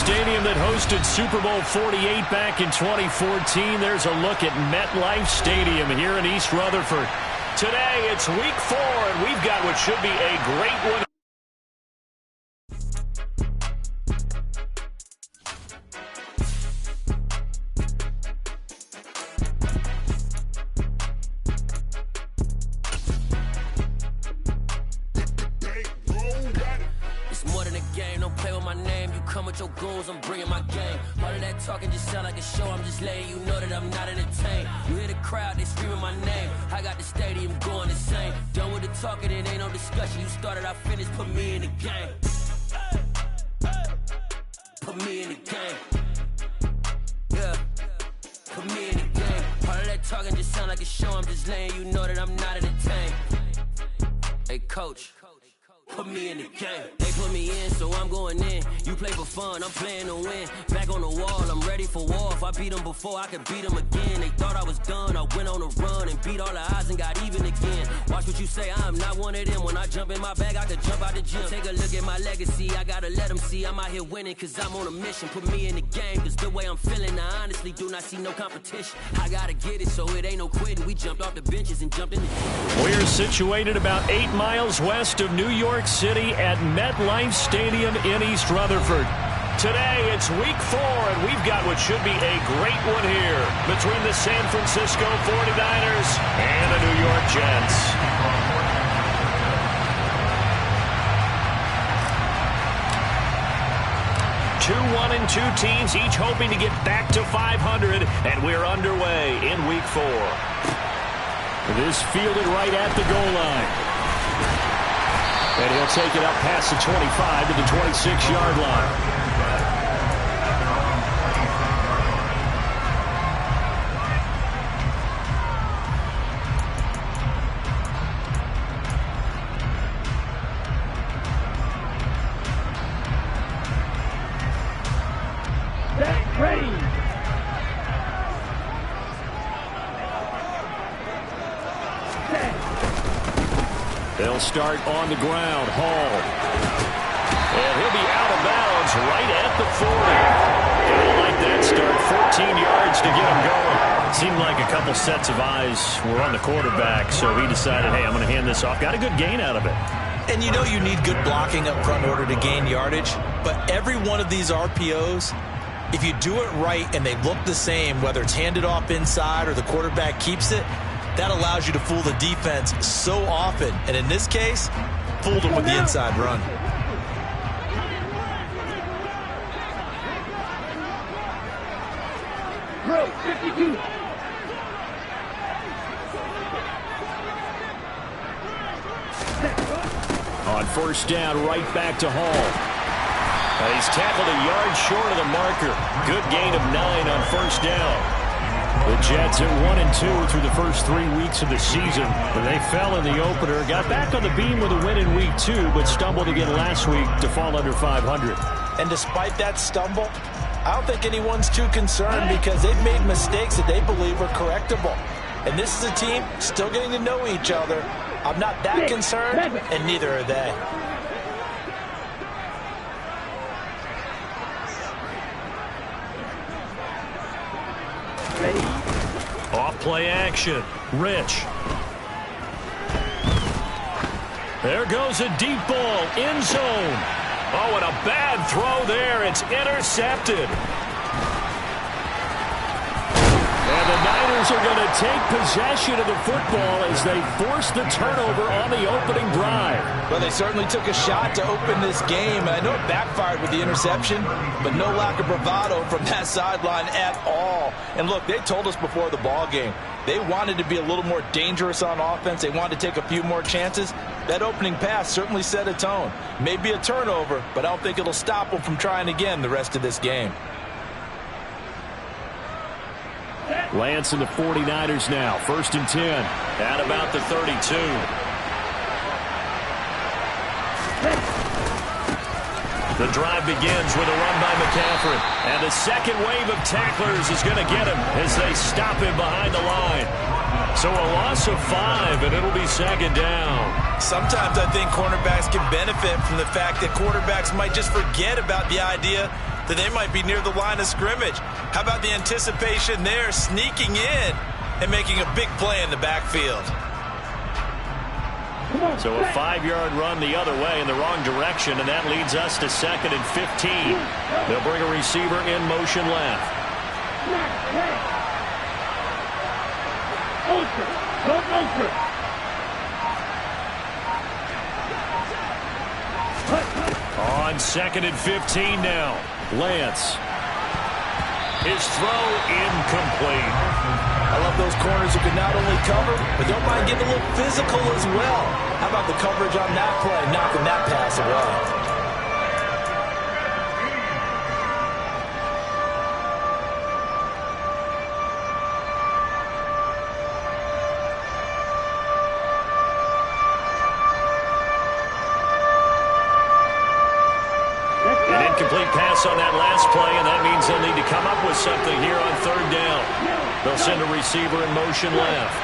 stadium that hosted Super Bowl 48 back in 2014. There's a look at MetLife Stadium here in East Rutherford. Today, it's week 4, and we've got what should be a great one. With your goons, I'm bringing my game. All of that talking just sound like a show. I'm just letting you know that I'm not entertained. You hear the crowd, they screaming my name. I got the stadium going insane. Done with the talking, it ain't no discussion. You started, I finished, put me in the game. Put me in the game. Yeah, put me in the game. All of that talking just sound like a show. I'm just letting you know that I'm not entertained. Hey, coach. Put me in the game. They put me in, so I'm going in. You play for fun, I'm playing to win. Back on the wall, I'm ready for war. If I beat them before, I could beat them again. They thought I was done, I went on a run and beat all the odds and got even again. Watch what you say, I'm not one of them. When I jump in my bag, I could jump out the gym. Take a look at my legacy, I gotta let them see I'm out here winning, cause I'm on a mission. Put me in the game, cause the way I'm feeling, I honestly do not see no competition. I gotta get it, so it ain't no quitting. We jumped off the benches and jumped in the gym. We're situated about 8 miles west of New York City at MetLife Stadium in East Rutherford. Today, it's week 4, and we've got what should be a great one here between the San Francisco 49ers and the New York Jets. Two 1-2 teams, each hoping to get back to 500, and we're underway in week 4. This fielded right at the goal line. And he'll take it up past the 25 to the 26-yard line. They'll start on the ground. Hall. And he'll be out of bounds right at the 40. And like that start, 14 yards to get him going. Seemed like a couple sets of eyes were on the quarterback, so he decided, hey, I'm going to hand this off. Got a good gain out of it. And you know you need good blocking up front in order to gain yardage, but every one of these RPOs, if you do it right and they look the same, whether it's handed off inside or the quarterback keeps it, that allows you to fool the defense so often. And in this case, fooled them with the inside run. Bro, 52. On first down, right back to Hall. He's tackled a yard short of the marker. Good gain of 9 on first down. The Jets at 1-2 through the first 3 weeks of the season. They fell in the opener, got back on the beam with a win in week 2, but stumbled again last week to fall under 500. And despite that stumble, I don't think anyone's too concerned because they've made mistakes that they believe are correctable. And this is a team still getting to know each other. I'm not that concerned, and neither are they. Ready? Off play action. Rich. There goes a deep ball. End zone. Oh, and a bad throw there. It's intercepted. And the Niners are going to take possession of the football as they force the turnover on the opening drive. Well, they certainly took a shot to open this game. And I know it backfired with the interception, but no lack of bravado from that sideline at all. And look, they told us before the ball game, they wanted to be a little more dangerous on offense. They wanted to take a few more chances. That opening pass certainly set a tone. Maybe a turnover, but I don't think it'll stop them from trying again the rest of this game. Lance and the 49ers now. 1st and 10. At about the 32. The drive begins with a run by McCaffrey. And the second wave of tacklers is going to get him as they stop him behind the line. So a loss of 5, and it'll be 2nd down. Sometimes I think cornerbacks can benefit from the fact that quarterbacks might just forget about the idea that they might be near the line of scrimmage. How about the anticipation there, sneaking in and making a big play in the backfield? So a 5-yard run the other way in the wrong direction, and that leads us to 2nd and 15. They'll bring a receiver in motion left. On 2nd and 15 now. Lance. His throw incomplete. I love those corners who can not only cover, but don't mind getting a little physical as well. How about the coverage on that play, knocking that pass away? Incomplete pass on that last play, and that means they'll need to come up with something here on 3rd down. They'll send a receiver in motion left.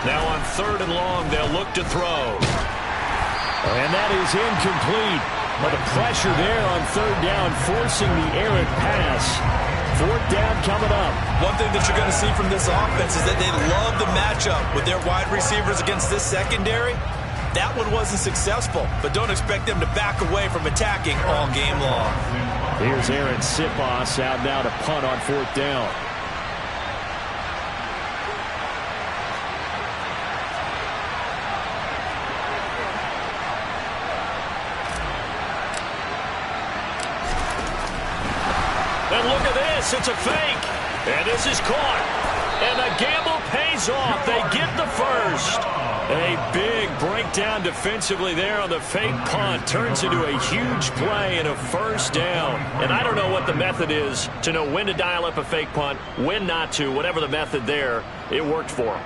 Now on 3rd and long, they'll look to throw. And that is incomplete. But the pressure there on 3rd down, forcing the errant pass. 4th down coming up. One thing that you're going to see from this offense is that they love the matchup with their wide receivers against this secondary. That one wasn't successful, but don't expect them to back away from attacking all game long. Here's Aaron Sipos out now to punt on 4th down. And look at this, it's a fake. And this is caught. And the gamble pays off. They get the first. A big breakdown defensively there on the fake punt. Turns into a huge play and a 1st down. And I don't know what the method is to know when to dial up a fake punt, when not to. Whatever the method there, it worked for them.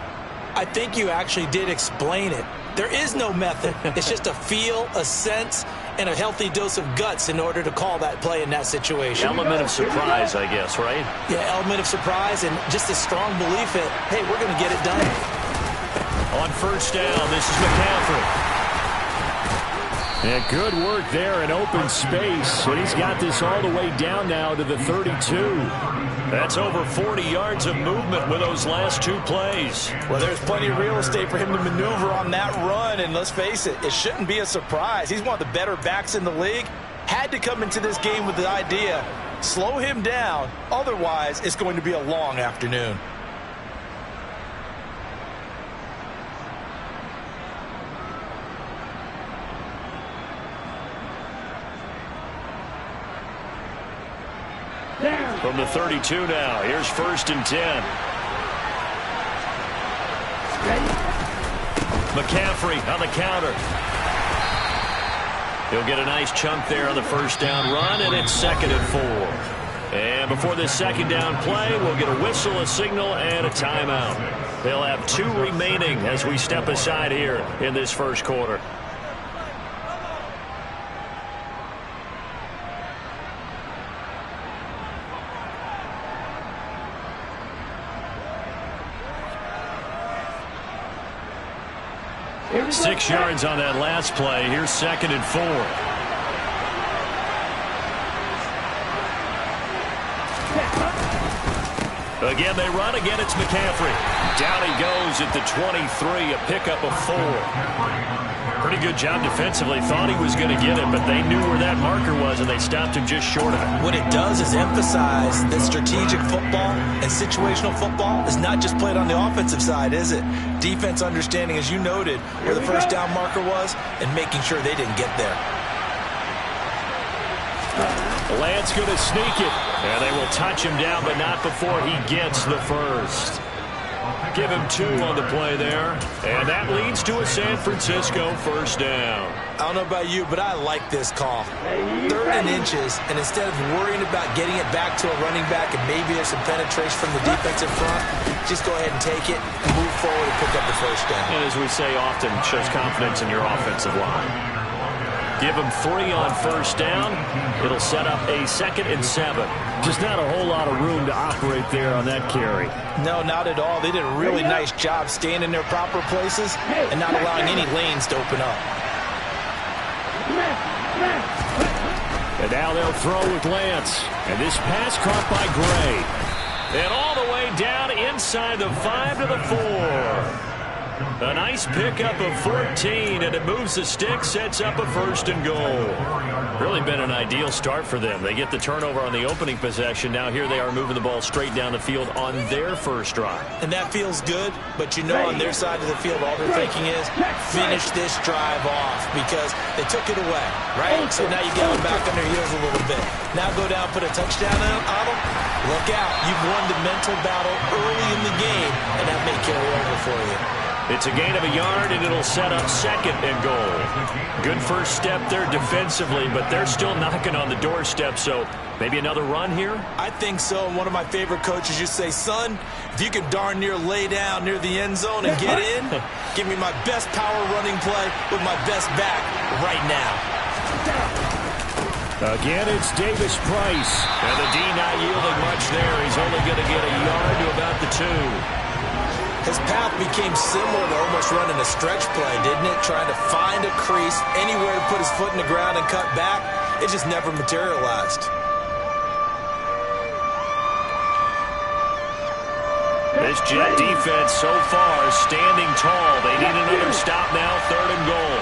I think you actually did explain it. There is no method. It's just a feel, a sense, and a healthy dose of guts in order to call that play in that situation. Element of surprise, I guess, right? Yeah, element of surprise and just a strong belief in, hey, we're going to get it done. On 1st down, this is McCaffrey. Yeah, good work there in open space. And he's got this all the way down now to the 32. That's over 40 yards of movement with those last 2 plays. Well, there's plenty of real estate for him to maneuver on that run. And let's face it, it shouldn't be a surprise. He's one of the better backs in the league. Had to come into this game with the idea, slow him down. Otherwise, it's going to be a long afternoon. From the 32 now, here's 1st and 10. McCaffrey on the counter. He'll get a nice chunk there on the 1st down run, and it's 2nd and 4. And before this 2nd down play, we'll get a whistle, a signal, and a timeout. They'll have 2 remaining as we step aside here in this 1st quarter. Six yards on that last play. Here's 2nd and 4. Again, they run. Again, it's McCaffrey. Down he goes at the 23, a pickup of 4. Pretty good job defensively. Thought he was going to get it, but they knew where that marker was, and they stopped him just short of it. What it does is emphasize that strategic football and situational football is not just played on the offensive side, is it? Defense understanding, as you noted, where the 1st down marker was and making sure they didn't get there. Lance going to sneak it, and they will touch him down, but not before he gets the first. Give him 2 on the play there, and that leads to a San Francisco 1st down. I don't know about you, but I like this call. 3rd and inches, and instead of worrying about getting it back to a running back and maybe there's some penetration from the defensive front, just go ahead and take it, move forward, and pick up the 1st down. And as we say often, shows confidence in your offensive line. Give him 3 on first down. It'll set up a 2nd and 7. Just not a whole lot of room to operate there on that carry. No, not at all. They did a really nice job staying in their proper places and not allowing any lanes to open up. And now they'll throw with Lance. And this pass caught by Gray. And all the way down inside the 5 to the 4. A nice pickup of 14, and it moves the stick, sets up a 1st and goal. Really been an ideal start for them. They get the turnover on the opening possession. Now here they are moving the ball straight down the field on their first drive. And that feels good, but you know on their side of the field all they're thinking is finish this drive off because they took it away, right? So now you get them back on their heels a little bit. Now go down, put a touchdown on them. Look out. You've won the mental battle early in the game, and that may carry over for you. It's a gain of a yard, and it'll set up 2nd and goal. Good first step there defensively, but they're still knocking on the doorstep, so maybe another run here? I think so, and one of my favorite coaches used to say, son, if you can darn near lay down near the end zone and get in, give me my best power running play with my best back right now. Again, it's Davis Price. And the D not yielding much there. He's only going to get a yard to about the 2. His path became similar to almost running a stretch play, didn't it? Trying to find a crease, anywhere to put his foot in the ground and cut back. It just never materialized. This Jet defense so far standing tall. They need another stop now, 3rd and goal.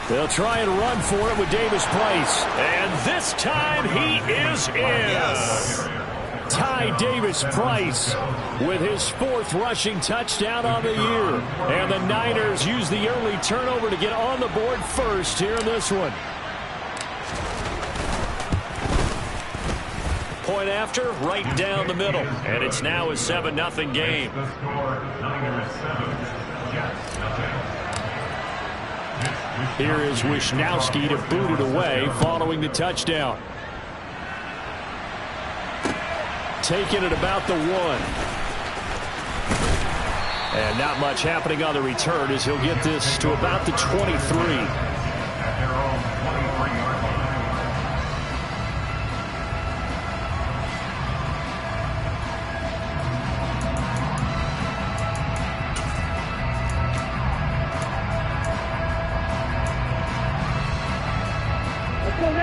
They'll try and run for it with Davis Price. And this time he is in. Yes. Ty Davis Price with his 4th rushing touchdown on the year. And the Niners use the early turnover to get on the board first here in this one. Point after, right down the middle. And it's now a 7-0 game. Here is Wisnowski to boot it away following the touchdown. Taking it about the 1. And not much happening on the return as he'll get this to about the 23.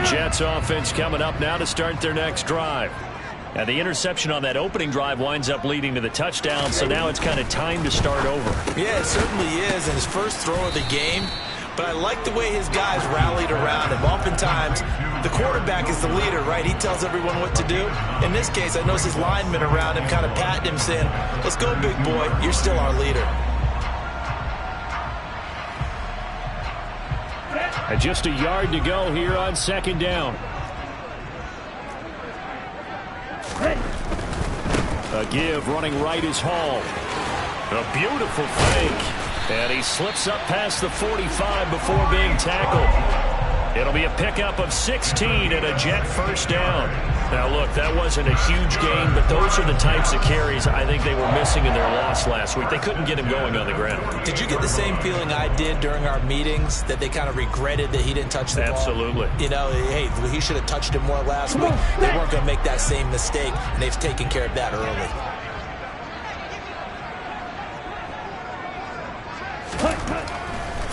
Jets offense coming up now to start their next drive. And the interception on that opening drive winds up leading to the touchdown, so now it's kind of time to start over. Yeah, it certainly is, and his first throw of the game. But I like the way his guys rallied around him. Oftentimes, the quarterback is the leader, right? He tells everyone what to do. In this case, I noticed his linemen around him kind of patting him, saying, let's go, big boy. You're still our leader. And just a yard to go here on 2nd down. A give running right is Hall. A beautiful fake. And he slips up past the 45 before being tackled. It'll be a pickup of 16 and a Jet first down. Now, look, that wasn't a huge gain, but those are the types of carries I think they were missing in their loss last week. They couldn't get him going on the ground. Did you get the same feeling I did during our meetings, that they kind of regretted that he didn't touch the ball? Absolutely. You know, hey, he should have touched it more last week. They weren't going to make that same mistake, and they've taken care of that early.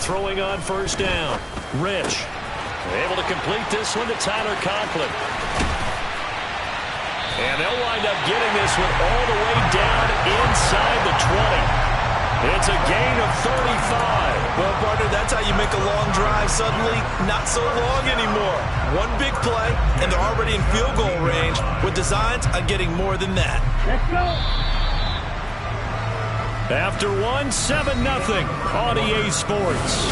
Throwing on first down. Rich. Able to complete this one to Tyler Conklin. And they'll wind up getting this one all the way down inside the 20. It's a gain of 35. Well, partner, that's how you make a long drive suddenly not so long anymore. One big play, and they're already in field goal range with designs on getting more than that. Let's go. After 7-0 on EA Sports.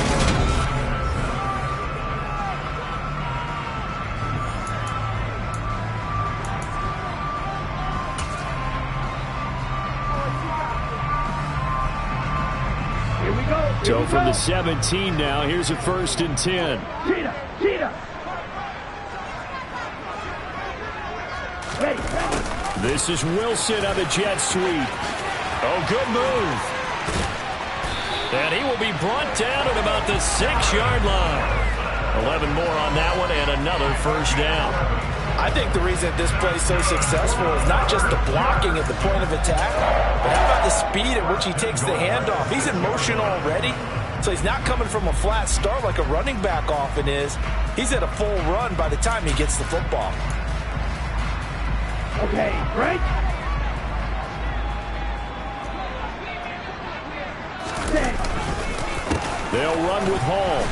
So from the 17 now, here's a 1st and 10. This is Wilson on the jet sweep. Oh, good move. And he will be brought down at about the 6-yard line. 11 more on that one and another first down. I think the reason this play is so successful is not just the blocking at the point of attack, but how about the speed at which he takes the handoff? He's in motion already, so he's not coming from a flat start like a running back often is. He's at a full run by the time he gets the football. Okay, break. They'll run with Hall.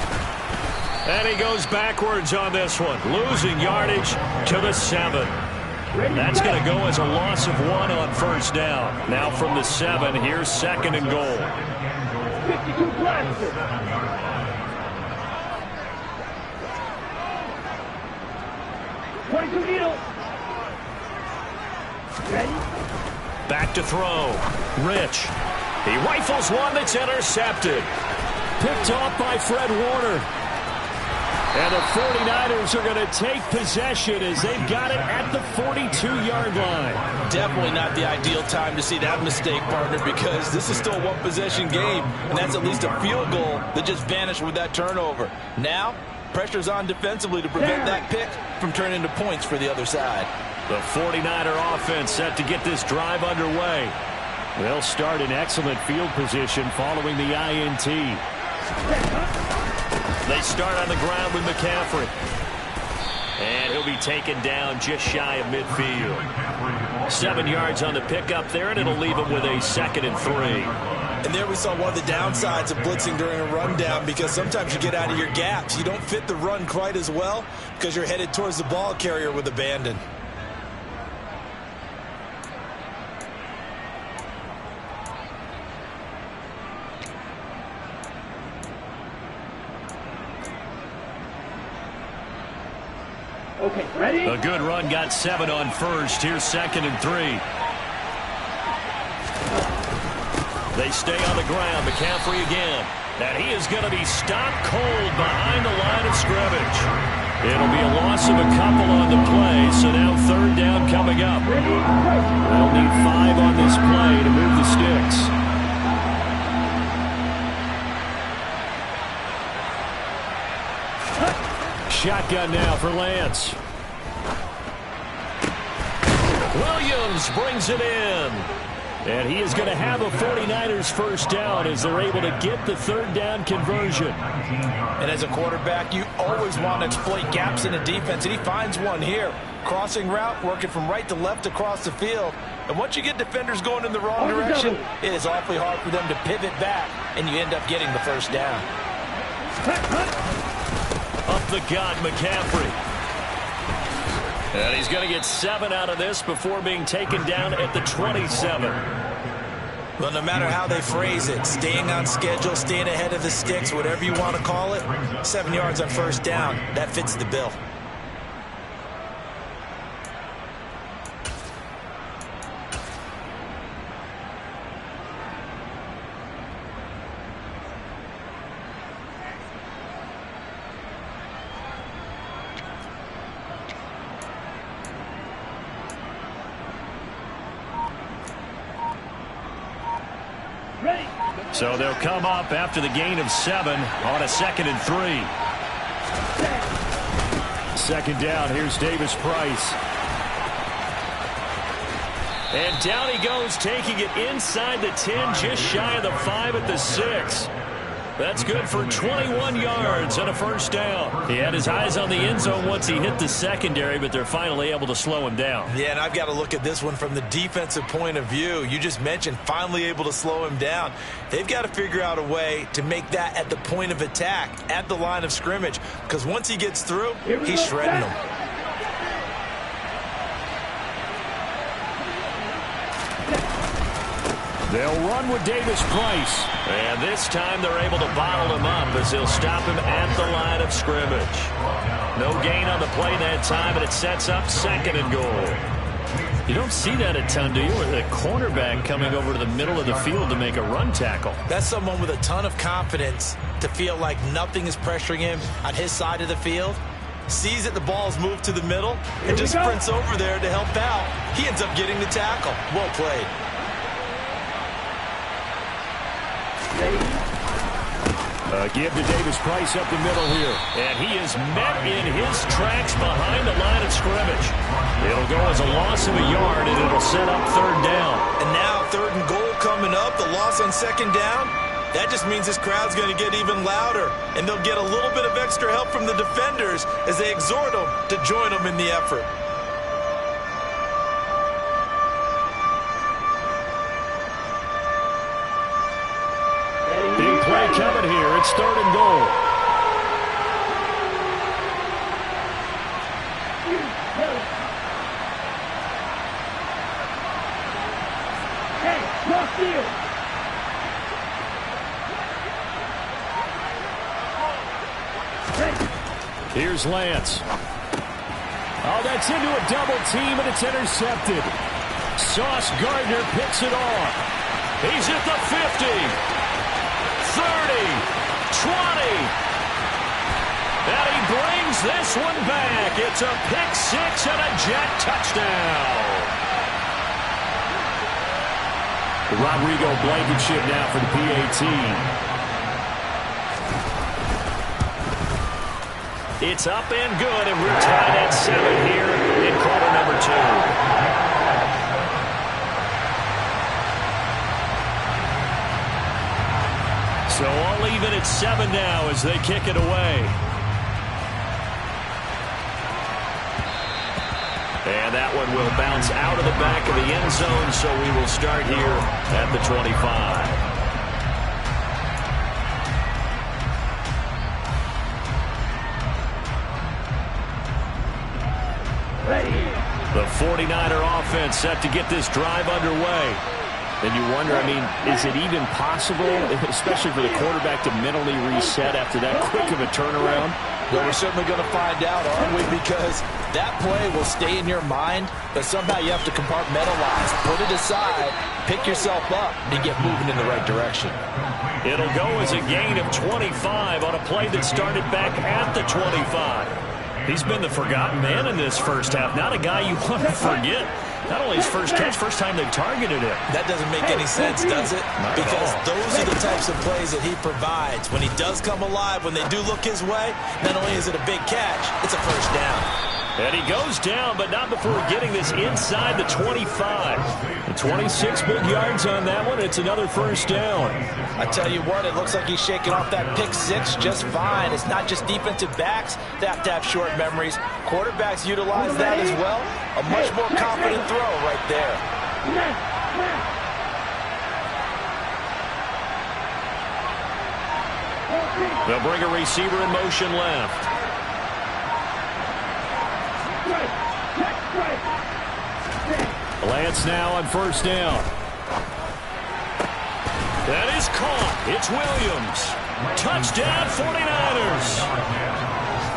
And he goes backwards on this one, losing yardage to the 7. That's going to go as a loss of 1 on first down. Now from the 7, here's 2nd and goal. 52 blaster. Needle. Ready? Back to throw. Rich. He rifles one that's intercepted. Picked off by Fred Warner. And the 49ers are going to take possession as they've got it at the 42-yard line. Definitely not the ideal time to see that mistake, partner, because this is still a one-possession game, and that's at least a field goal that just vanished with that turnover. Now, pressure's on defensively to prevent that pick from turning into points for the other side. The 49er offense set to get this drive underway. They'll start in excellent field position following the INT. They start on the ground with McCaffrey. And he'll be taken down just shy of midfield. 7 yards on the pickup there, and it'll leave him with a 2nd and 3. And there we saw one of the downsides of blitzing during a rundown, because sometimes you get out of your gaps. You don't fit the run quite as well because you're headed towards the ball carrier with abandon. Okay, ready? A good run got 7 on first. Here's 2nd and 3. They stay on the ground. McCaffrey again. And he is going to be stopped cold behind the line of scrimmage. It'll be a loss of a couple on the play, so now 3rd down coming up. They'll need 5 on this play to move the sticks. Shotgun now for Lance. Williams brings it in. And he is going to have a 49ers first down as they're able to get the 3rd down conversion. And as a quarterback, you always want to exploit gaps in the defense, and he finds one here. Crossing route, working from right to left across the field. And once you get defenders going in the wrong direction, it is awfully hard for them to pivot back, and you end up getting the first down. Up the gut, McCaffrey. And he's going to get 7 out of this before being taken down at the 27. Well, no matter how they phrase it, staying on schedule, staying ahead of the sticks, whatever you want to call it, 7 yards on first down, that fits the bill. So they'll come up after the gain of 7 on a 2nd and 3. 2nd down. Here's Davis Price. And down he goes, taking it inside the 10, just shy of the 5 at the 6. That's good for 21 yards and a first down. He had his eyes on the end zone once he hit the secondary, but they're finally able to slow him down. Yeah, and I've got to look at this one from the defensive point of view. You just mentioned finally able to slow him down. They've got to figure out a way to make that at the point of attack, at the line of scrimmage, because once he gets through, he's shredding them. They'll run with Davis Price. And this time they're able to bottle him up as they'll stop him at the line of scrimmage. No gain on the play that time, and it sets up 2nd and goal. You don't see that a ton, do you? With a cornerback coming over to the middle of the field to make a run tackle. That's someone with a ton of confidence to feel like nothing is pressuring him on his side of the field. Sees that the ball's moved to the middle and just sprints over there to help out. He ends up getting the tackle. Well played. Give to Davis Price up the middle here. And he is met in his tracks behind the line of scrimmage. It'll go as a loss of a yard, and it'll set up third down. And now 3rd and goal coming up, the loss on 2nd down. That just means this crowd's going to get even louder, and they'll get a little bit of extra help from the defenders as they exhort them to join them in the effort. Big play coming here. It's 3rd and goal. Hey, cross field. Here's Lance. Oh, that's into a double team, and it's intercepted. Sauce Gardner picks it off. He's at the 50. 30, 20, and he brings this one back. It's a pick 6 and a Jet touchdown. Rodrigo Blankenship now for the PAT. It's up and good, and we're tied at 7 here in quarter number 2. So all even at 7 now as they kick it away. And that one will bounce out of the back of the end zone, so we will start here at the 25. The 49er offense set to get this drive underway. And you wonder, I mean, is it even possible, especially for the quarterback, to mentally reset after that quick of a turnaround? Well, we're certainly going to find out, aren't we? Because that play will stay in your mind, but somehow you have to compartmentalize, put it aside, pick yourself up, and get moving in the right direction. It'll go as a gain of 25 on a play that started back at the 25. He's been the forgotten man in this first half. Not a guy you want to forget. Not only his first catch, first time they've targeted him. That doesn't make any sense, does it? Because those are the types of plays that he provides. When he does come alive, when they do look his way, not only is it a big catch, it's a first down. And he goes down, but not before getting this inside the 25. The 26 big yards on that one. It's another first down. I tell you what, it looks like he's shaking off that pick 6 just fine. It's not just defensive backs that have to have short memories. Quarterbacks utilize that as well. A much more confident throw right there. They'll bring a receiver in motion left. Lance now on first down. That is caught. It's Williams. Touchdown 49ers.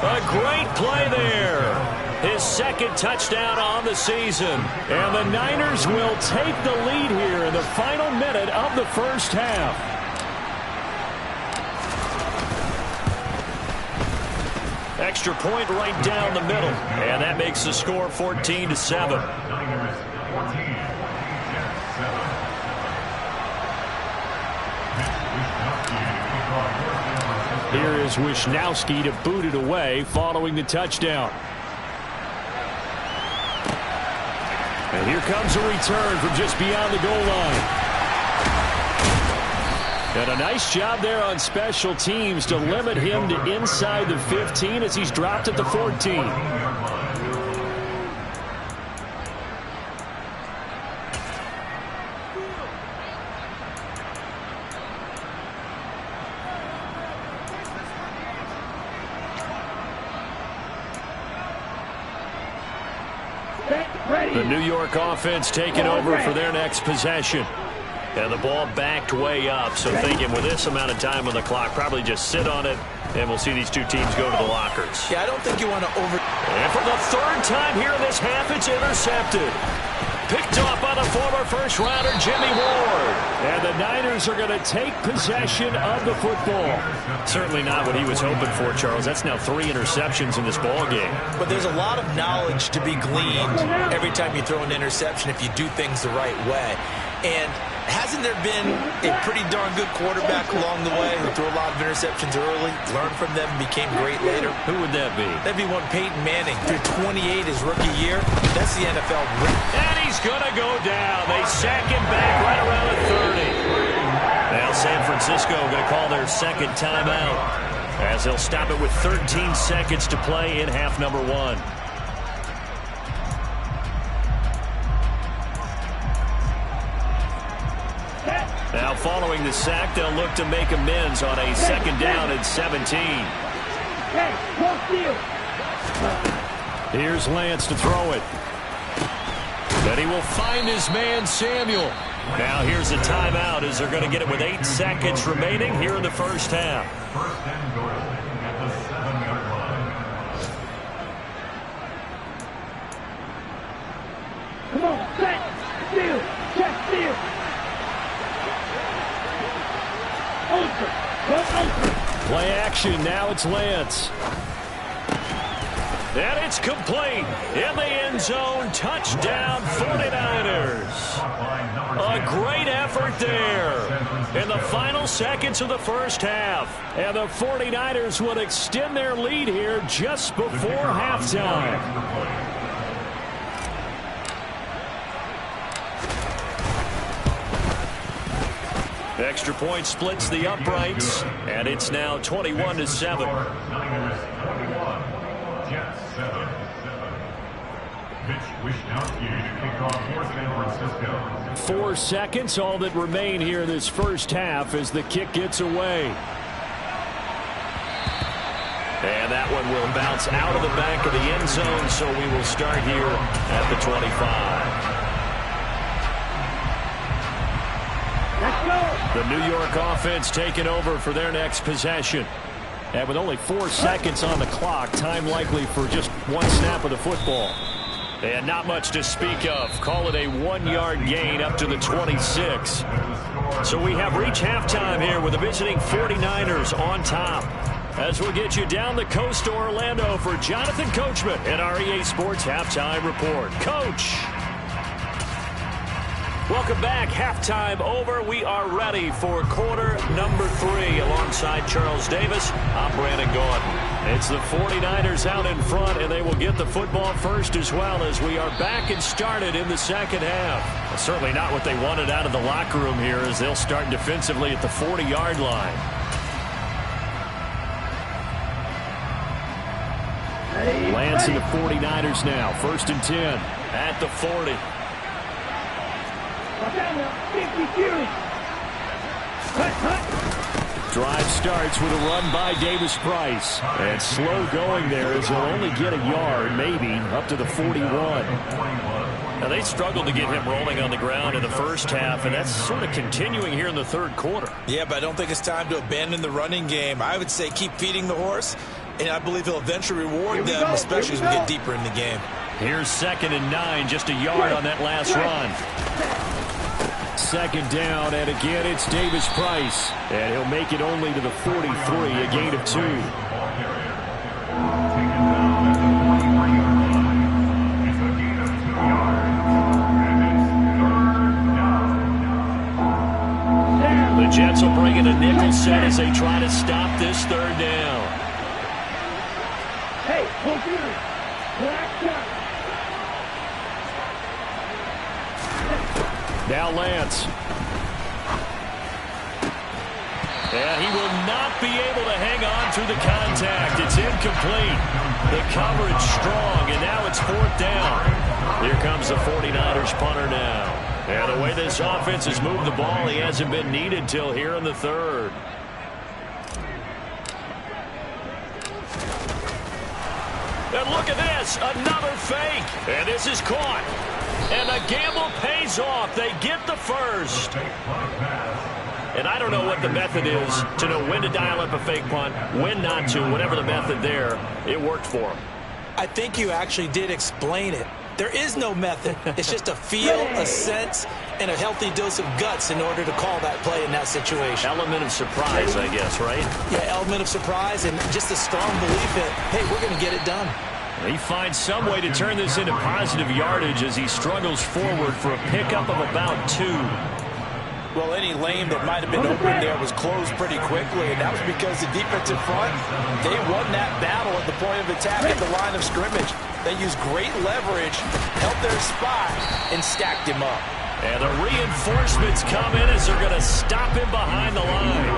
A great play there. His second touchdown on the season. And the Niners will take the lead here in the final minute of the first half. Extra point right down the middle. And that makes the score 14-7. Here is Wisnowski to boot it away following the touchdown. And here comes a return from just beyond the goal line. And a nice job there on special teams to limit him to inside the 15 as he's dropped at the 14. The New York offense taking over for their next possession. And the ball backed way up, so thinking with this amount of time on the clock, probably just sit on it, and we'll see these two teams go to the lockers. Yeah, I don't think you want to over... And for the third time here in this half, it's intercepted. Picked off by the former first-rounder Jimmy Ward. And the Niners are going to take possession of the football. Certainly not what he was hoping for, Charles. That's now 3 interceptions in this ball game. But there's a lot of knowledge to be gleaned every time you throw an interception if you do things the right way. And hasn't there been a pretty darn good quarterback along the way who threw a lot of interceptions early, learned from them, and became great later? Who would that be? That'd be one Peyton Manning. Threw 28 his rookie year. That's the NFL. And he's going to go down. They sack him back right around the 30. Now San Francisco going to call their second timeout as they'll stop it with 13 seconds to play in half number 1. Now following the sack, they'll look to make amends on a second down and 17. Here's Lance to throw it. But he will find his man Samuel. Now here's a timeout as they're going to get it with 8 seconds remaining here in the first half. First and goal at the 7-yard line. Come on, set, steal, check, steal. Play action, now it's Lance. And it's complete. In the end zone, touchdown 49ers. A great effort there in the final seconds of the first half. And the 49ers would extend their lead here just before halftime. Extra point splits the uprights, and it's now 21-7. Niners 21, Jets 7. Mitch Wishnowsky to kick off for San Francisco. 4 seconds, all that remain here in this first half as the kick gets away. And that one will bounce out of the back of the end zone, so we will start here at the 25. The New York offense taking over for their next possession. And with only 4 seconds on the clock, time likely for just one snap of the football. And not much to speak of. Call it a 1-yard gain up to the 26. So we have reached halftime here with the visiting 49ers on top. As we'll get you down the coast to Orlando for Jonathan Coachman at our EA Sports Halftime Report. Coach! Welcome back. Halftime over. We are ready for quarter number 3 alongside Charles Davis. I'm Brandon Gaudin. It's the 49ers out in front, and they will get the football first as well as we are back and started in the second half. Well, certainly not what they wanted out of the locker room here as they'll start defensively at the 40-yard line. Lance and the 49ers now. 1st and 10 at the 40. Drive starts with a run by Davis Price. And slow going there as he'll only get a yard, maybe, up to the 41. Now, they struggled to get him rolling on the ground in the first half, and that's sort of continuing here in the third quarter. Yeah, but I don't think it's time to abandon the running game. I would say keep feeding the horse, and I believe he'll eventually reward them, especially as we get deeper in the game. Here's 2nd and 9, just a yard on that last run. 2nd down, and again it's Davis Price. And he'll make it only to the 43, a gain of 2. The Jets will bring in a nickel set as they try to stop this 3rd down. Hey, computer, black shot. Now Lance. And he will not be able to hang on through the contact. It's incomplete. The coverage strong, and now it's 4th down. Here comes the 49ers punter now. And the way this offense has moved the ball, he hasn't been needed till here in the 3rd. And look at this, another fake. And this is caught. And the gamble pays off. They get the first. And I don't know what the method is to know when to dial up a fake punt, when not to, whatever the method there, it worked for them. I think you actually did explain it. There is no method. It's just a feel, a sense, and a healthy dose of guts in order to call that play in that situation. Element of surprise, I guess, right? Yeah, element of surprise and just a strong belief that, hey, we're going to get it done. He finds some way to turn this into positive yardage as he struggles forward for a pickup of about 2. Well, any lane that might have been open there was closed pretty quickly, and that was because the defensive front, they won that battle at the point of attack at the line of scrimmage. They used great leverage, held their spot, and stacked him up. And the reinforcements come in as they're going to stop him behind the line.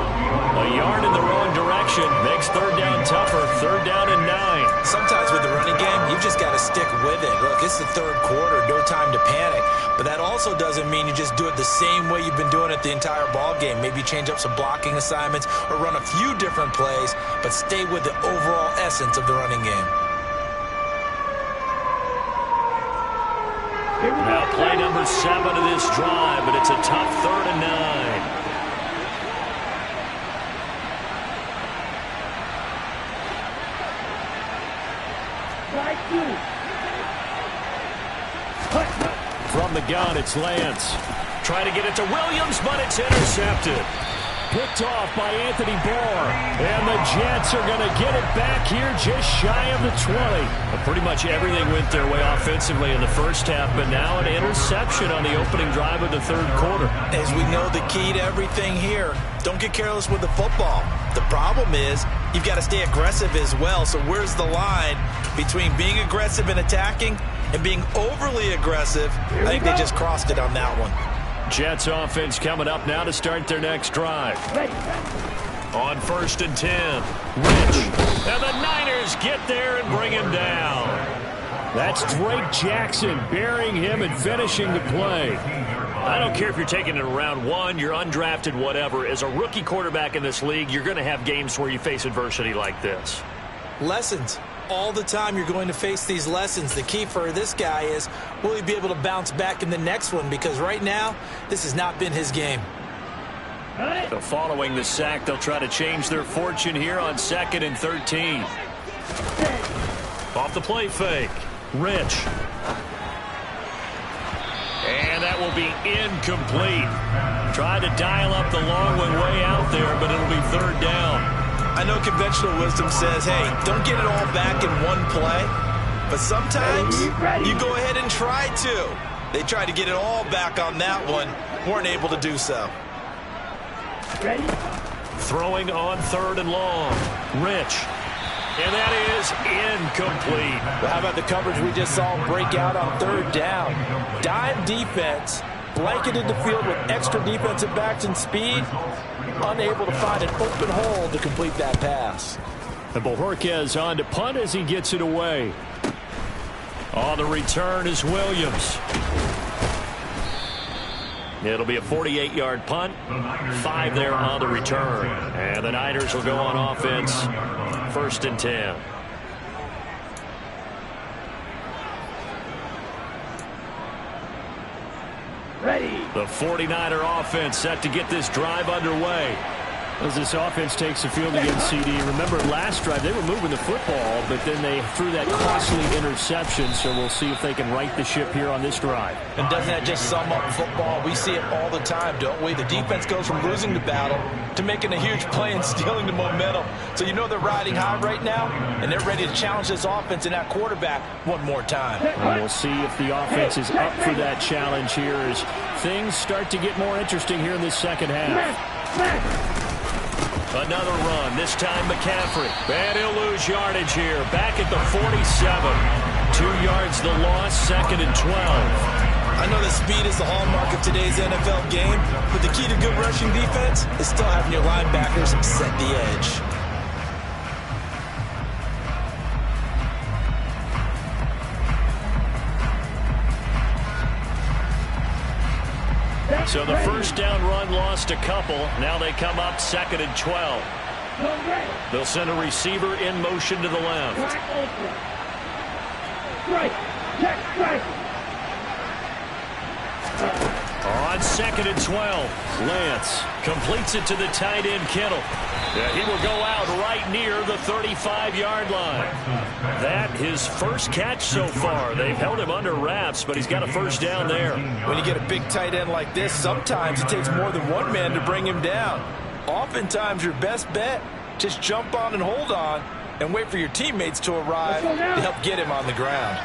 A yard in the wrong direction makes third down tougher. Third down and 9. Sometimes with the running game, you've just got to stick with it. Look, it's the third quarter, no time to panic. But that also doesn't mean you just do it the same way you've been doing it the entire ball game. Maybe change up some blocking assignments or run a few different plays, but stay with the overall essence of the running game. Now play number 7 of this drive, but it's a tough third and 9. From the gun, it's Lance. Trying to get it to Williams, but it's intercepted. Picked off by Anthony Barr. And the Jets are going to get it back here just shy of the 20. But pretty much everything went their way offensively in the first half, but now an interception on the opening drive of the third quarter. As we know, the key to everything here, don't get careless with the football. The problem is you've got to stay aggressive as well. So where's the line between being aggressive and attacking and being overly aggressive? I think they just crossed it on that one. Jets offense coming up now to start their next drive. On 1st and 10, Rich. And the Niners get there and bring him down. That's Drake Jackson burying him and finishing the play. I don't care if you're taking it in round 1, you're undrafted, whatever. As a rookie quarterback in this league, you're going to have games where you face adversity like this. Lessons. All the time you're going to face these lessons. The key for this guy is, will he be able to bounce back in the next one? Because right now, this has not been his game. So following the sack, they'll try to change their fortune here on 2nd and 13. Off the play fake. Rich. And that will be incomplete. Try to dial up the long one way out there, but it'll be third down. I know conventional wisdom says, hey, don't get it all back in one play. But sometimes you go ahead and try to. They tried to get it all back on that one. Weren't able to do so. Ready? Throwing on 3rd and long. Rich. And that is incomplete. Well, how about the coverage we just saw break out on 3rd down? Dime defense, blanketed the field with extra defensive backs and speed. Unable to find an open hole to complete that pass. And Bojorquez on to punt as he gets it away. On the return is Williams. It'll be a 48-yard punt. 5 there on the return. And the Niners will go on offense. 1st and 10. Ready. The 49er offense set to get this drive underway. As this offense takes the field against CD, remember last drive they were moving the football, but then they threw that costly interception, so we'll see if they can right the ship here on this drive. And doesn't that just sum up football? We see it all the time, don't we? The defense goes from losing the battle to making a huge play and stealing the momentum. So you know they're riding high right now, and they're ready to challenge this offense and that quarterback one more time. And we'll see if the offense is up for that challenge here as things start to get more interesting here in this second half. Another run, this time McCaffrey. And he'll lose yardage here. Back at the 47. 2 yards the loss, 2nd and 12. I know that speed is the hallmark of today's NFL game, but the key to good rushing defense is still having your linebackers set the edge. So the first down run lost a couple. Now they come up 2nd and 12. They'll send a receiver in motion to the left. Strike. Check strike. On 2nd and 12, Lance completes it to the tight end Kittle. Yeah, he will go out right near the 35-yard line. That his first catch so far. They've held him under wraps, but he's got a first down there. When you get a big tight end like this, sometimes it takes more than one man to bring him down. Oftentimes your best bet, just jump on and hold on and wait for your teammates to arrive to help get him on the ground.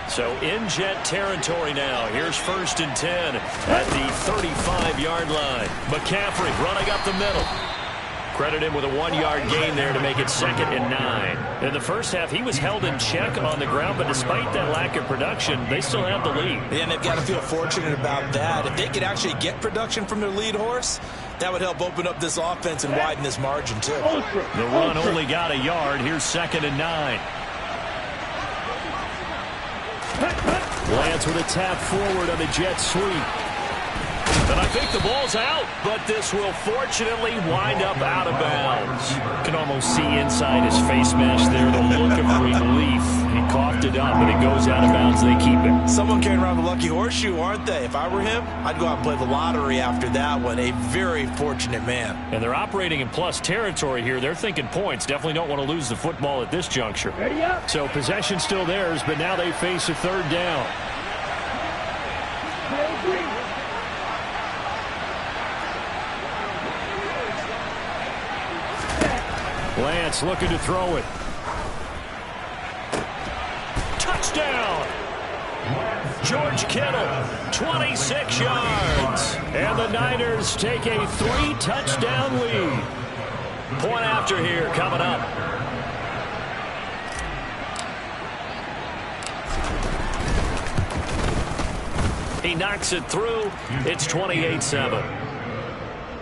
So in Jet territory now. Here's 1st and 10 at the 35-yard line. McCaffrey running up the middle. Credit him with a 1-yard gain there to make it 2nd and 9. In the first half, he was held in check on the ground, but despite that lack of production, they still have the lead. Yeah, and they've got to feel fortunate about that. If they could actually get production from their lead horse, that would help open up this offense and widen this margin, too. The run only got a yard. Here's 2nd and 9. Lance with a tap forward on the jet sweep. And I think the ball's out, but this will fortunately wind up out of bounds. You can almost see inside his face mask there the look of relief. He coughed it up, but it goes out of bounds. They keep it. Someone carrying around the lucky horseshoe, aren't they? If I were him, I'd go out and play the lottery after that one. A very fortunate man. And they're operating in plus territory here. They're thinking points. Definitely don't want to lose the football at this juncture. Ready up. So possession still theirs, but now they face a 3rd down. Lance looking to throw it. Touchdown! George Kittle, 26 yards. And the Niners take a 3-touchdown lead. Point after here coming up. He knocks it through. It's 28-7.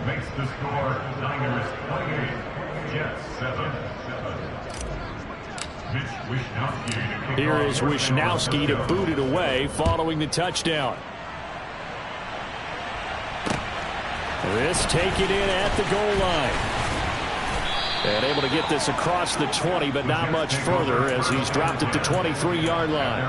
Makes the score Niners 28. Jets 7. Here is Wishnowsky to boot it away following the touchdown. This take it in at the goal line. And able to get this across the 20, but not much further as he's dropped it to 23-yard line.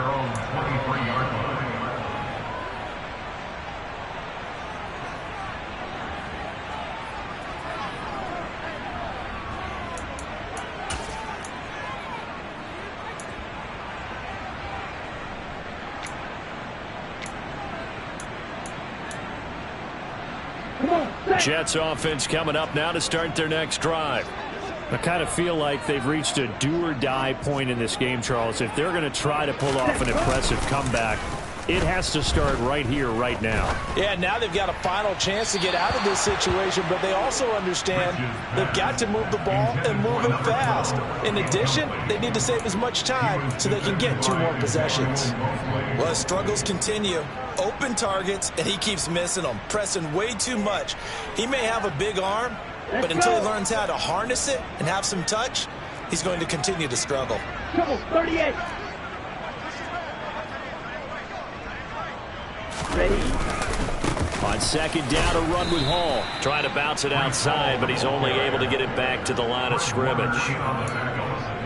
Jets offense coming up now to start their next drive. I kind of feel like they've reached a do-or-die point in this game, Charles. If they're going to try to pull off an impressive comeback, it has to start right here, right now. Yeah, now they've got a final chance to get out of this situation, but they also understand they've got to move the ball and move it fast. In addition, they need to save as much time so they can get 2 more possessions. Well, his struggles continue. Open targets, and he keeps missing them, pressing way too much. He may have a big arm, but until he learns how to harness it and have some touch, he's going to continue to struggle. Trouble, 38. Ready. On 2nd down, a run with Hall. Trying to bounce it outside, but he's only able to get it back to the line of scrimmage.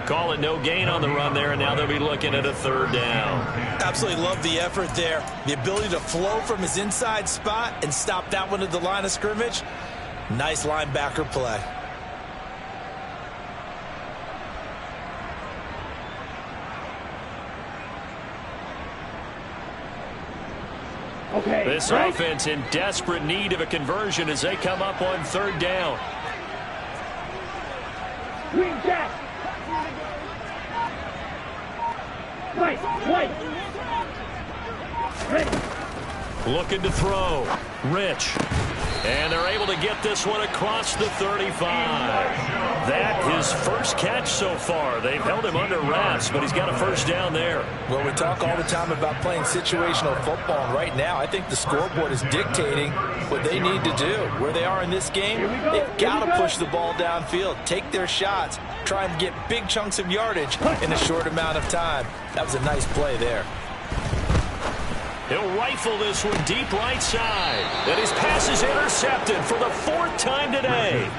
Call it no gain on the run there, and now they'll be looking at a 3rd down. Absolutely love the effort there. The ability to flow from his inside spot and stop that one at the line of scrimmage. Nice linebacker play. Okay. This offense in desperate need of a conversion as they come up on 3rd down. Green jack. White. Ready. Looking to throw. Rich. And they're able to get this one across the 35. That his first catch so far. They've held him under wraps, but he's got a 1st down there. Well, we talk all the time about playing situational football, and right now I think the scoreboard is dictating what they need to do. Where they are in this game, they've got to push the ball downfield, take their shots, try and get big chunks of yardage in a short amount of time. That was a nice play there. He'll rifle this one deep right side. And his pass is intercepted for the 4th time today.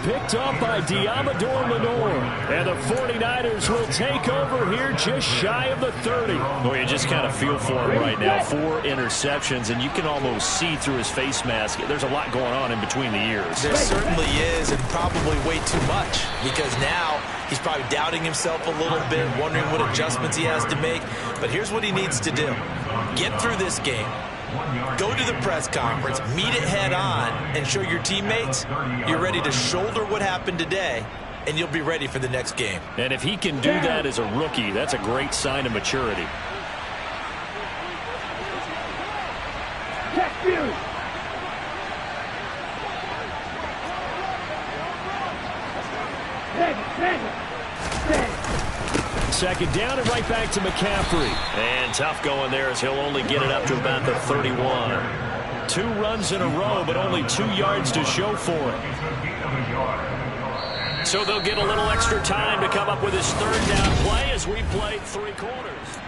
Picked up by Diamador Lenore. And the 49ers will take over here just shy of the 30. Well, you just kind of feel for him right now. 4 interceptions, and you can almost see through his face mask. There's a lot going on in between the ears. There certainly is, and probably way too much, because now he's probably doubting himself a little bit, wondering what adjustments he has to make. But here's what he needs to do. Get through this game, go to the press conference, meet it head on, and show your teammates you're ready to shoulder what happened today and you'll be ready for the next game. And if he can do that as a rookie, that's a great sign of maturity. Second down and right back to McCaffrey. And tough going there as he'll only get it up to about the 31. 2 runs in a row, but only 2 yards to show for it. So they'll get a little extra time to come up with his third down play as we played 3 quarters.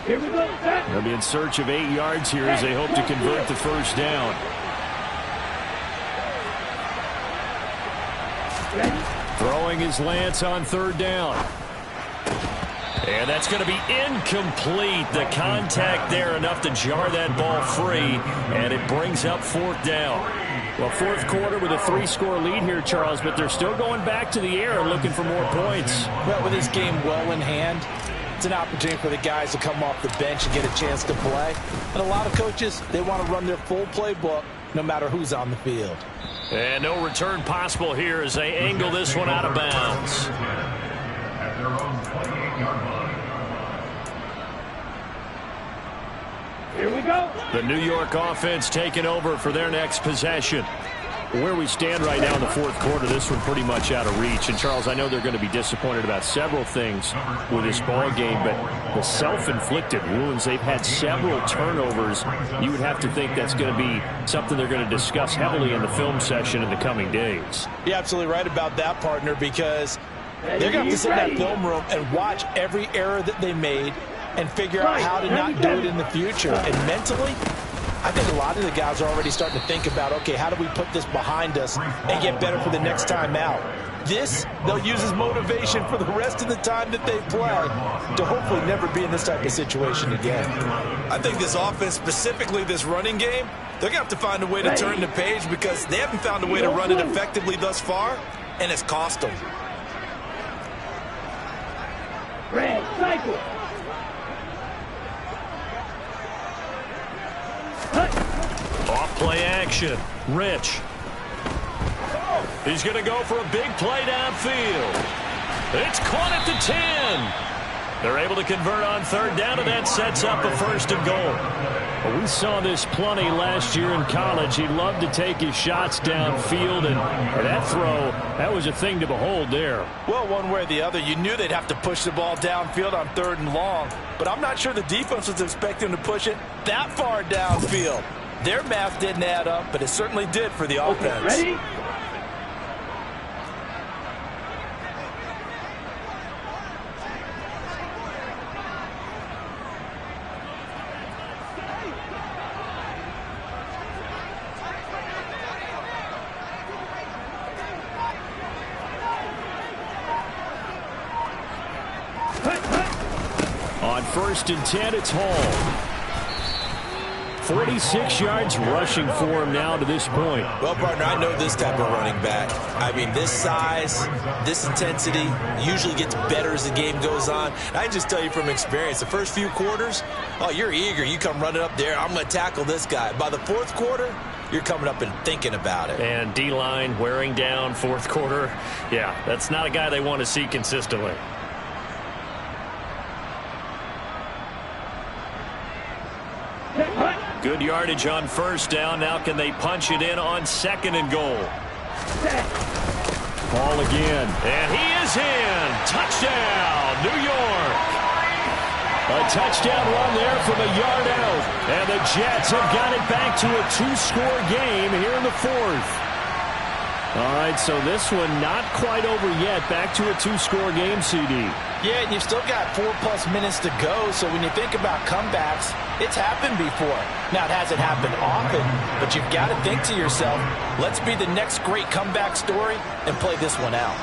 Here we go. They'll be in search of 8 yards here as they hope to convert the first down. Throwing his Lance on 3rd down. And that's going to be incomplete. The contact there enough to jar that ball free, and it brings up 4th down. Well, 4th quarter with a 3-score lead here, Charles, but they're still going back to the air and looking for more points. Well, with this game well in hand, it's an opportunity for the guys to come off the bench and get a chance to play. And a lot of coaches, they want to run their full playbook no matter who's on the field. And no return possible here as they angle this one out of bounds. At their own 28-yard line. Here we go. The New York offense taking over for their next possession. Where we stand right now in the 4th quarter, this one pretty much out of reach. And, Charles, I know they're going to be disappointed about several things with this ball game, but the self-inflicted wounds, they've had several turnovers. You would have to think that's going to be something they're going to discuss heavily in the film session in the coming days. You're absolutely right about that, partner, because they're going to have to sit in that film room and watch every error that they made and figure out how to not do it in the future. And mentally, I think a lot of the guys are already starting to think about, okay, how do we put this behind us and get better for the next time out? This, they'll use as motivation for the rest of the time that they play to hopefully never be in this type of situation again. I think this offense, specifically this running game, they're going to have to find a way to turn the page because they haven't found a way to run it effectively thus far, and it's cost them. Red cycle. Off play action. Rich. He's going to go for a big play downfield. It's caught at the 10. They're able to convert on 3rd down, and that sets up a 1st and goal. Well, we saw this plenty last year in college. He loved to take his shots downfield, and that throw, that was a thing to behold there. Well, one way or the other, you knew they'd have to push the ball downfield on 3rd and long, but I'm not sure the defense was expecting to push it that far downfield. Their math didn't add up, but it certainly did for the offense. Ready? On 1st and 10, it's Hall. 46 yards rushing for him now to this point. Well, partner, I know this type of running back. I mean, this size, this intensity usually gets better as the game goes on. I can just tell you from experience, the first few quarters, oh, you're eager. You come running up there, I'm going to tackle this guy. By the 4th quarter, you're coming up and thinking about it. And D-line wearing down 4th quarter. Yeah, that's not a guy they want to see consistently. Good yardage on 1st down. Now can they punch it in on 2nd and goal? Ball again. And he is in. Touchdown, New York. A touchdown run there from a yard out. And the Jets have got it back to a 2-score game here in the 4th. All right, so this one not quite over yet. Back to a 2-score game, CD. Yeah, and you've still got 4+ minutes to go, so when you think about comebacks, it's happened before. Now, it hasn't happened often, but you've got to think to yourself, let's be the next great comeback story and play this one out.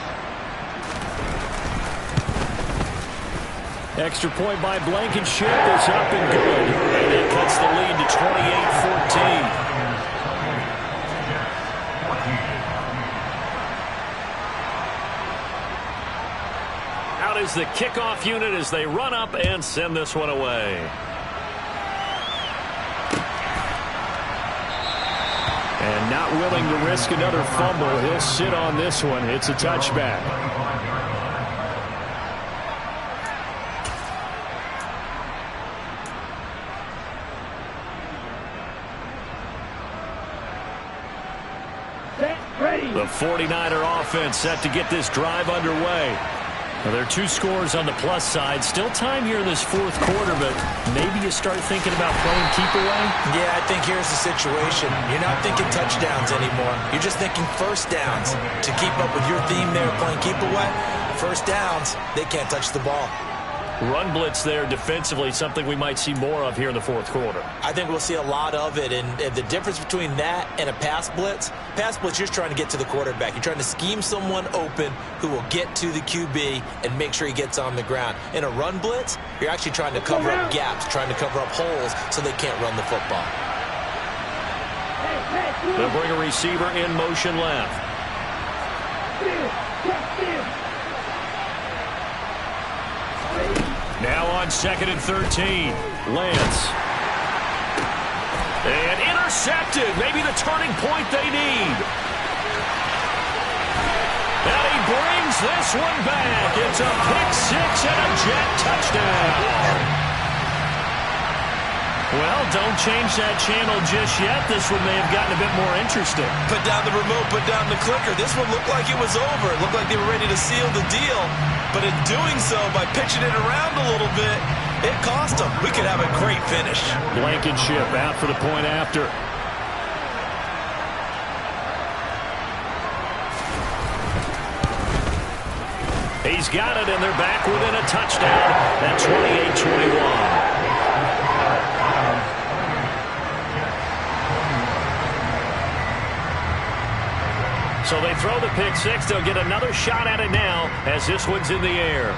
Extra point by Blankenship is up and good. And it cuts the lead to 28-14. Out is the kickoff unit as they run up and send this one away. not willing to risk another fumble. He'll sit on this one. It's a touchback. The 49er offense set to get this drive underway. Well, there are 2 scores on the plus side. Still time here in this fourth quarter, but maybe you start thinking about playing keep away? Yeah, I think here's the situation. You're not thinking touchdowns anymore. You're just thinking first downs. To keep up with your theme there, playing keep away, first downs, they can't touch the ball. Run blitz there defensively, something we might see more of here in the fourth quarter. I think we'll see a lot of it, and the difference between that and a pass blitz, you're just trying to get to the quarterback. You're trying to scheme someone open who will get to the QB and make sure he gets on the ground. In a run blitz, you're actually trying to cover up gaps, trying to cover up holes so they can't run the football. They'll bring a receiver in motion left. Now on 2nd and 13. Lance. And intercepted. Maybe the turning point they need. And he brings this one back. It's a pick-6 and a Jet touchdown. Well, don't change that channel just yet. This one may have gotten a bit more interesting. Put down the remote, put down the clicker. This one looked like it was over. It looked like they were ready to seal the deal. But in doing so, by pitching it around a little bit, it cost them. We could have a great finish. Blankenship out for the point after. He's got it, and they're back within a touchdown at 28-21. So they throw the pick-6. They'll get another shot at it now as this one's in the air.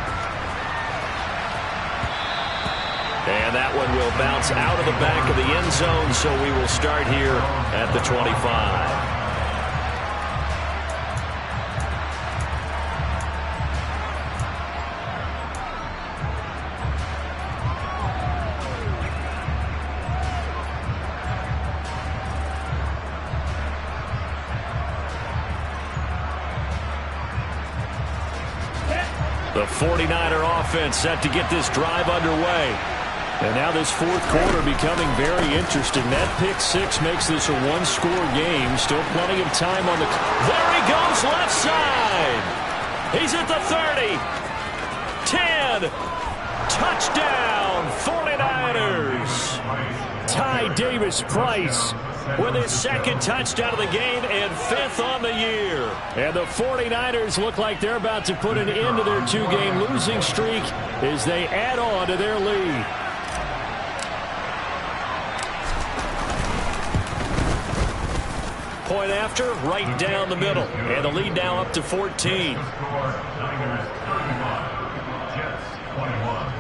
And that one will bounce out of the back of the end zone, so we will start here at the 25. The 49er offense set to get this drive underway. And now this fourth quarter becoming very interesting. That pick-6 makes this a one-score game. Still plenty of time on the... There he goes, left side. He's at the 30. 10. Touchdown, 49ers. Ty Davis-Price with his second touchdown of the game and 5th on the year. And the 49ers look like they're about to put an end to their 2-game losing streak as they add on to their lead. Point after, right down the middle. And the lead now up to 14. Niners 31, Jets 21.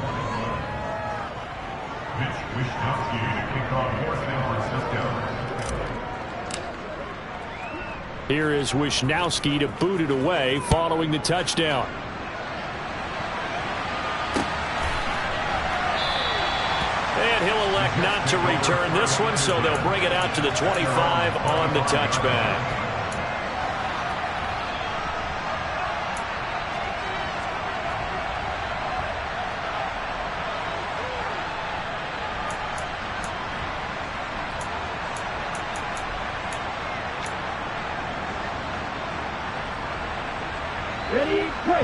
Mitch Wishnowsky to kick off for San Francisco. Here is Wishnowsky to boot it away following the touchdown. And he'll elect not to return this one, so they'll bring it out to the 25 on the touchback.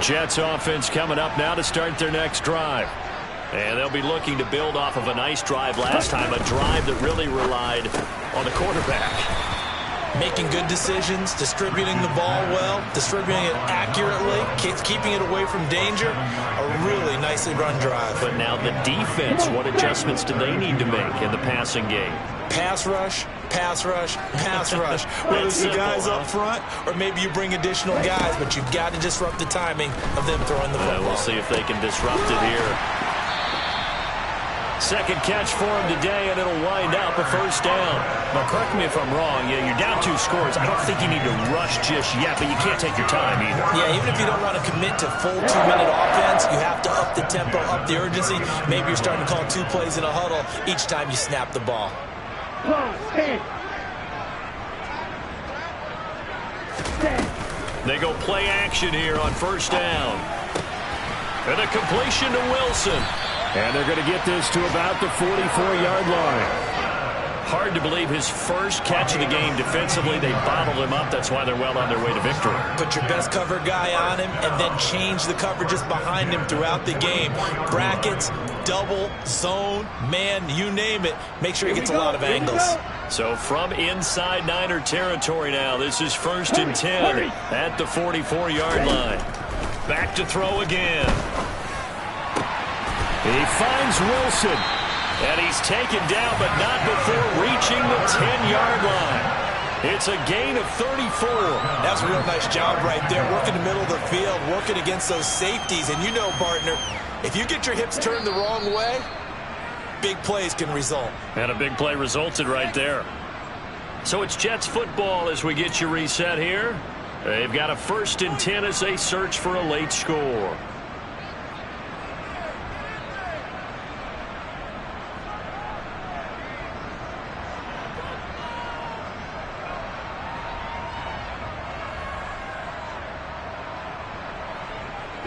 Jets offense coming up now to start their next drive. And they'll be looking to build off of a nice drive last time, a drive that really relied on the quarterback. Making good decisions, distributing the ball well, distributing it accurately, keeping it away from danger. A really nicely run drive. But now the defense, what adjustments do they need to make in the passing game? Pass rush, pass rush, pass rush. Whether it's the guys up front or maybe you bring additional guys, but you've got to disrupt the timing of them throwing the football. We'll see if they can disrupt it here. Second catch for him today, and it'll wind up a first down. Now, correct me if I'm wrong. Yeah, you're down 2 scores. I don't think you need to rush just yet, but you can't take your time either. Yeah, even if you don't want to commit to full 2-minute offense, you have to up the tempo, up the urgency. Maybe you're starting to call 2 plays in a huddle each time you snap the ball. They go play action here on first down. And a completion to Wilson. And they're going to get this to about the 44-yard line. Hard to believe his first catch of the game defensively. They bottled him up. That's why they're well on their way to victory. Put your best cover guy on him and then change the coverages behind him throughout the game. Brackets, double, zone, man, you name it. Make sure he gets a lot of angles. So from inside Niner territory now, this is 1st and 10 at the 44-yard line. Back to throw again. He finds Wilson. And he's taken down, but not before reaching the 10-yard line. It's a gain of 34. That's a real nice job right there, working the middle of the field, working against those safeties. And you know, partner, if you get your hips turned the wrong way, big plays can result. And a big play resulted right there. So it's Jets football as we get you reset here. They've got a 1st and 10 as they search for a late score.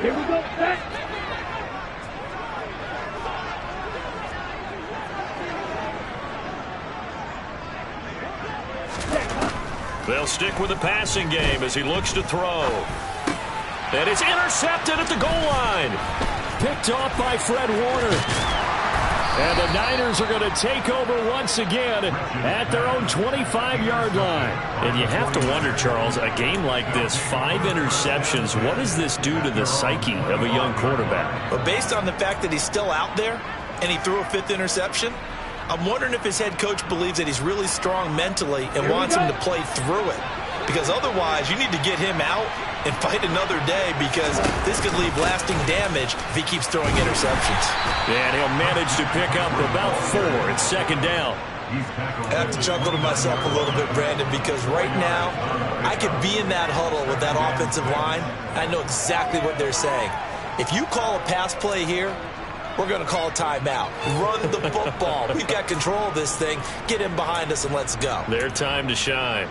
Here we go, back. They'll stick with the passing game as he looks to throw. And it's intercepted at the goal line. Picked off by Fred Warner. And the Niners are going to take over once again at their own 25-yard line. And you have to wonder, Charles, a game like this, 5 interceptions, what does this do to the psyche of a young quarterback? But based on the fact that he's still out there and he threw a 5th interception, I'm wondering if his head coach believes that he's really strong mentally and wants him to play through it. Because otherwise, you need to get him out and fight another day, because this could leave lasting damage if he keeps throwing interceptions. And he'll manage to pick up about 4. It's 2nd down. I have to chuckle to myself a little bit, Brandon, because right now I could be in that huddle with that offensive line. I know exactly what they're saying. If you call a pass play here, we're going to call a timeout. Run the football. We've got control of this thing. Get him behind us and let's go. Their time to shine.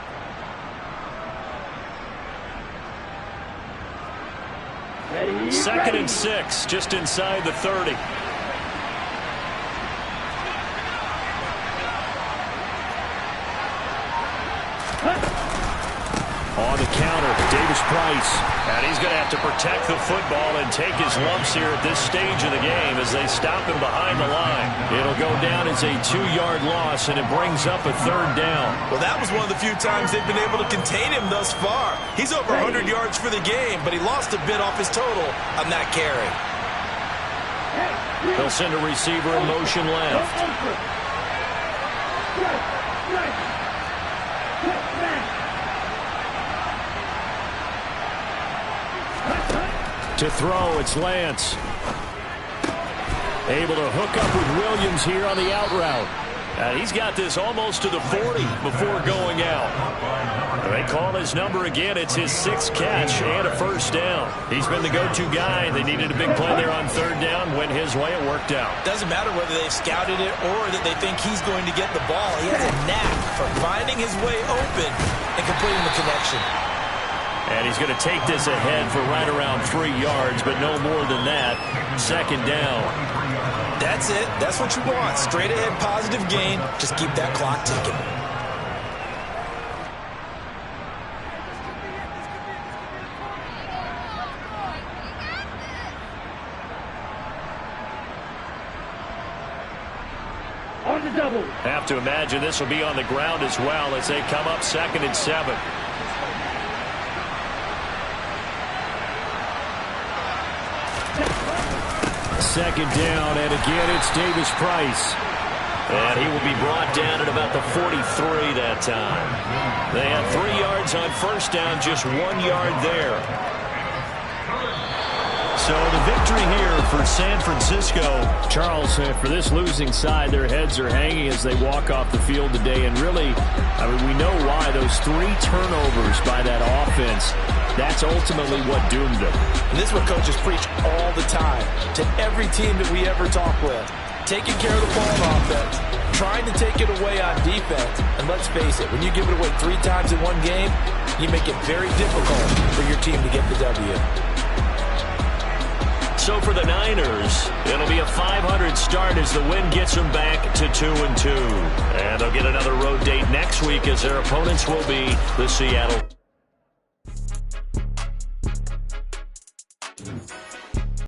Ready, 2nd and 6, just inside the 30. On the counter, Davis Price. And he's going to have to protect the football and take his lumps here at this stage of the game as they stop him behind the line. It'll go down as a 2-yard loss, and it brings up a 3rd down. Well, that was one of the few times they've been able to contain him thus far. He's over 100 yards for the game, but he lost a bit off his total on that carry. They'll send a receiver in motion left. To throw, it's Lance. Able to hook up with Williams here on the out route. And he's got this almost to the 40 before going out. They call his number again. It's his 6th catch and a 1st down. He's been the go-to guy. They needed a big play there on 3rd down. Went his way. It worked out. Doesn't matter whether they've scouted it or that they think he's going to get the ball. He has a knack for finding his way open and completing the connection. And he's going to take this ahead for right around 3 yards, but no more than that. 2nd down. That's it. That's what you want. Straight ahead positive gain. Just keep that clock ticking. On the double. Have to imagine this will be on the ground as well as they come up 2nd and 7. Second down, and again it's Davis Price. And he will be brought down at about the 43 that time. They had 3 yards on 1st down, just 1 yard there. So the victory here for San Francisco. Charles, for this losing side, their heads are hanging as they walk off the field today. And really, I mean, we know why. Those 3 turnovers by that offense, that's ultimately what doomed them. And this is what coaches preach all the time to every team that we ever talk with. Taking care of the ball on offense, trying to take it away on defense. And let's face it, when you give it away 3 times in one game, you make it very difficult for your team to get the W. So for the Niners, it'll be a 500 start as the win gets them back to 2-2. And they'll get another road date next week as their opponents will be the Seattle